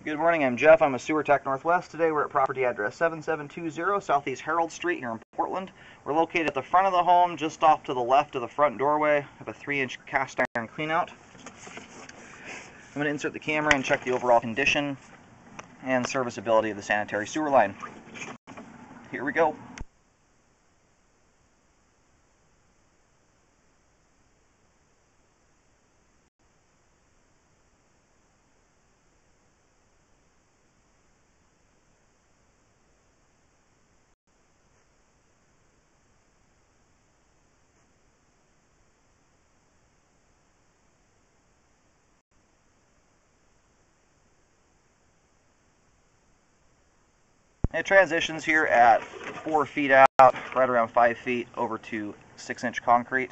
Good morning, I'm Jeff. I'm a Sewer Tech Northwest. Today we're at property address 7720 Southeast Herald Street here in Portland. We're located at the front of the home, just off to the left of the front doorway. I have a 3-inch cast iron cleanout. I'm going to insert the camera and check the overall condition and serviceability of the sanitary sewer line. Here we go. It transitions here at 4 feet out, right around 5 feet over to 6-inch concrete.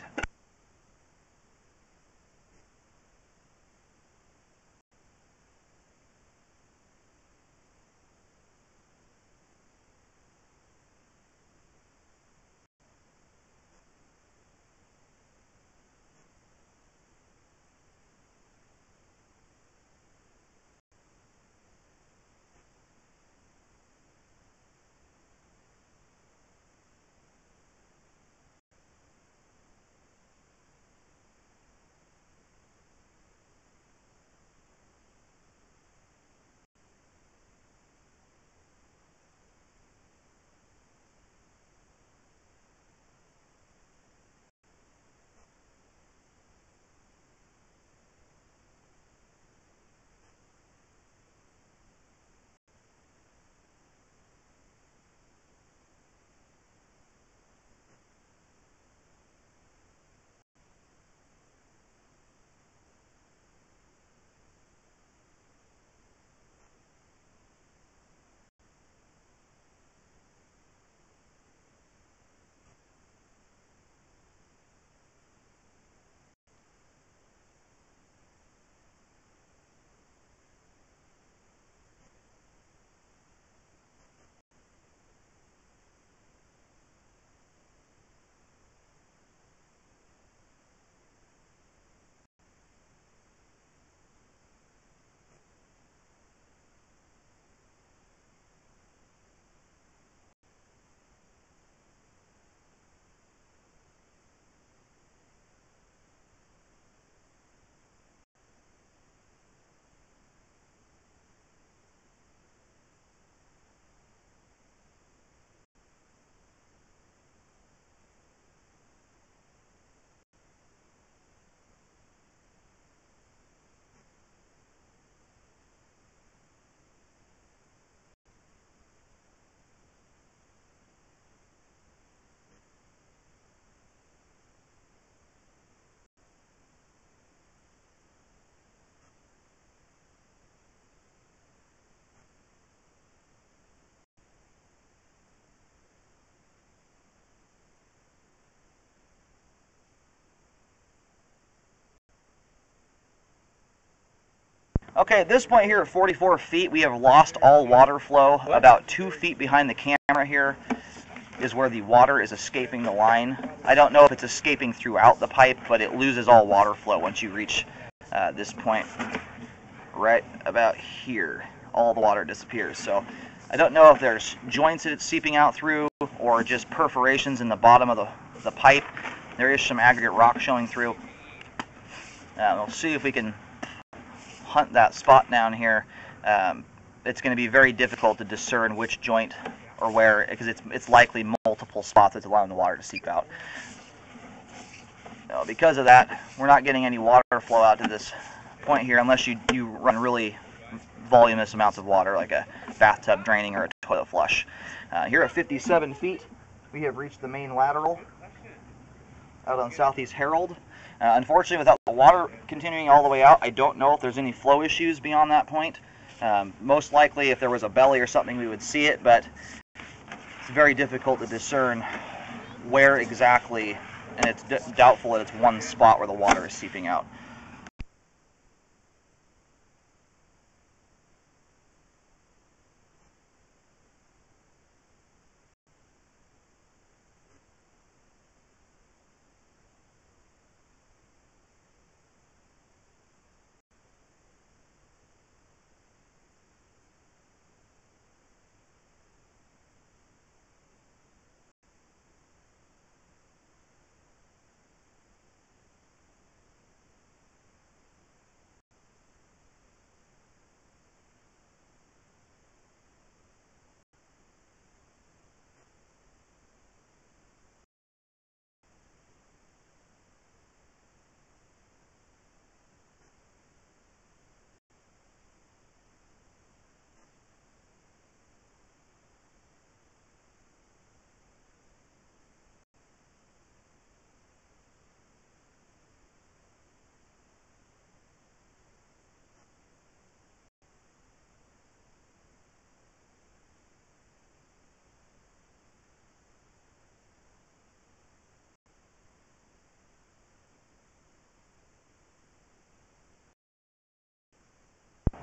Okay, at this point here at 44 feet, we have lost all water flow. About 2 feet behind the camera here is where the water is escaping the line. I don't know if it's escaping throughout the pipe, but it loses all water flow once you reach this point. Right about here, all the water disappears. So I don't know if there's joints that it's seeping out through or just perforations in the bottom of the pipe. There is some aggregate rock showing through. We'll see if we can hunt that spot down here. It's going to be very difficult to discern which joint or where, because it's likely multiple spots that's allowing the water to seep out. So because of that, we're not getting any water flow out to this point here unless you run really voluminous amounts of water, like a bathtub draining or a toilet flush. Here at 57 feet, we have reached the main lateral out on Southeast Herald. Unfortunately, without the water continuing all the way out, I don't know if there's any flow issues beyond that point. Most likely, if there was a belly or something, we would see it, but it's very difficult to discern where exactly, and it's doubtful that it's one spot where the water is seeping out.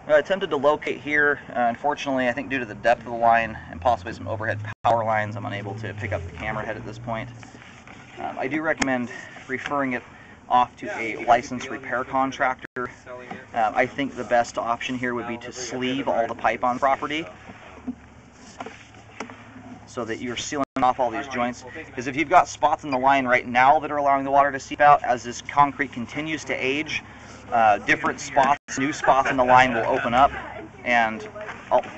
I attempted to locate here. Unfortunately, I think due to the depth of the line and possibly some overhead power lines, I'm unable to pick up the camera head at this point. I do recommend referring it off to a licensed repair contractor. I think the best option here would be to sleeve all the pipe on property so that you're sealing off all these joints. Because if you've got spots in the line right now that are allowing the water to seep out, as this concrete continues to age, different spots, new spots in the line will open up and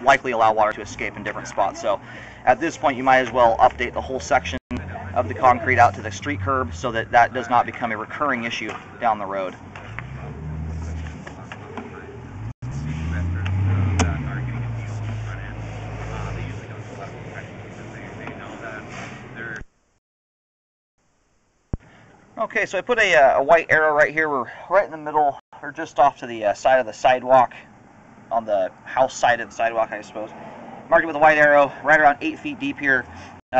likely allow water to escape in different spots. So at this point, you might as well update the whole section of the concrete out to the street curb so that that does not become a recurring issue down the road. Okay, so I put a white arrow right here. We're right in the middle, or just off to the side of the sidewalk, on the house side of the sidewalk, I suppose. Marked it with a white arrow, right around 8 feet deep here.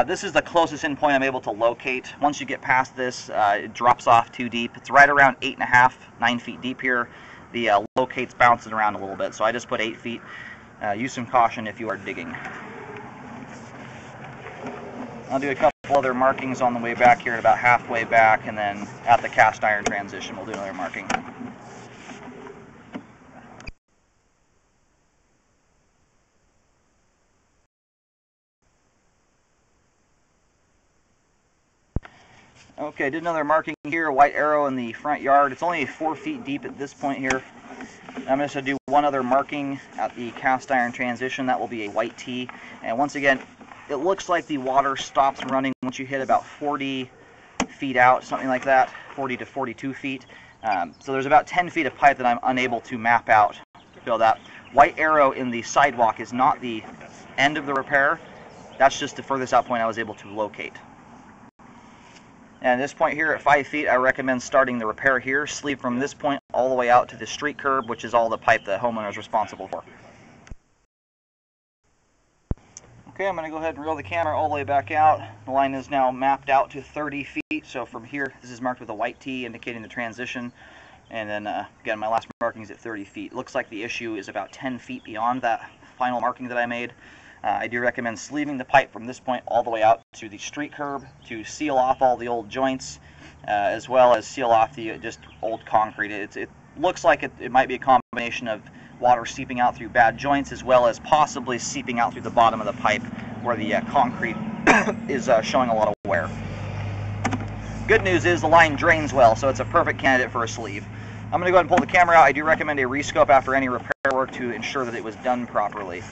This is the closest end point I'm able to locate. Once you get past this, it drops off too deep. It's right around 8.5, 9 feet deep here. The locate's bouncing around a little bit, so I just put 8 feet. Use some caution if you are digging. I'll do a couple other markings on the way back here at about halfway back, and then at the cast iron transition we'll do another marking. Okay, did another marking here, a white arrow in the front yard. It's only 4 feet deep at this point here. I'm just going to do one other marking at the cast iron transition. That will be a white T. And once again, it looks like the water stops running once you hit about 40 feet out, something like that, 40 to 42 feet. So there's about 10 feet of pipe that I'm unable to map out to fill that. White arrow in the sidewalk is not the end of the repair. That's just the furthest out point I was able to locate. And at this point here at 5 feet, I recommend starting the repair here, sleeve from this point all the way out to the street curb, which is all the pipe the homeowner is responsible for. Okay, I'm going to go ahead and reel the camera all the way back out. The line is now mapped out to 30 feet, so from here, this is marked with a white T indicating the transition. And then, again, my last marking is at 30 feet. Looks like the issue is about 10 feet beyond that final marking that I made. I do recommend sleeving the pipe from this point all the way out to the street curb to seal off all the old joints, as well as seal off the just old concrete. It looks like it might be a combination of water seeping out through bad joints as well as possibly seeping out through the bottom of the pipe where the concrete is showing a lot of wear. Good news is the line drains well, so it's a perfect candidate for a sleeve. I'm going to go ahead and pull the camera out. I do recommend a rescope after any repair work to ensure that it was done properly.